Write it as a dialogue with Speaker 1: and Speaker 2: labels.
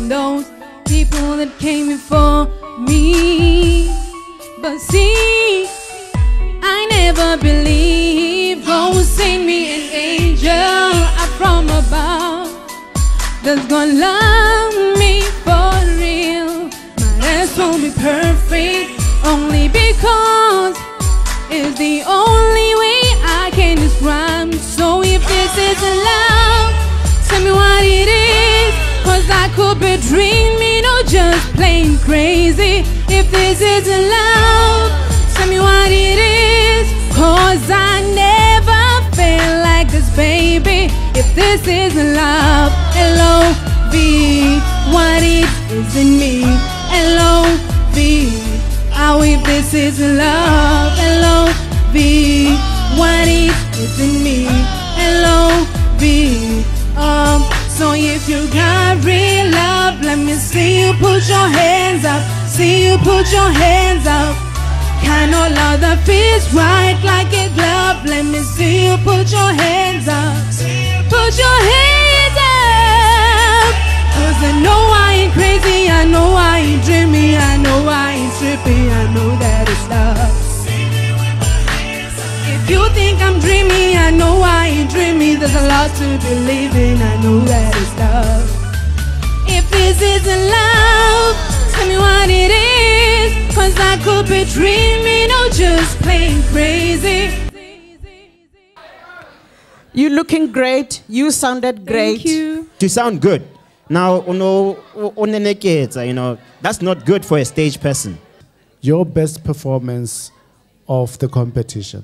Speaker 1: and those people that came before me. But see, I never believed God would send me an angel up from above that's gonna love me for real. My dance won't be perfect, only because it's the only way I can describe. So if this isn't love, tell me what it is, 'cause I could be dreaming or just plain crazy. If this isn't love, tell me what it is, 'cause I never felt like this, baby. If this isn't love, L-O-V, what it is in me, L-O-V. Oh, if this isn't love, L-O-V, what it is in me, L-O-V. So if you got real love, let me see you put your hands up, see you put your hands up. Kind of love that feels right like a glove. Let me see you put your hands up, put your hands up. 'Cause I know I ain't crazy, I know I ain't dreamy, I know I ain't trippy, I know that it's love. If you think I'm dreamy, I know I ain't dreamy. There's a lot to believe in, I know that it's love. If this isn't love, tell me what it is, 'cause I could be dreaming or just plain crazy.
Speaker 2: You're looking great. You sounded great.
Speaker 1: Thank you.
Speaker 3: To sound good. Now, you know, that's not good for a stage person.
Speaker 4: Your best performance of the competition.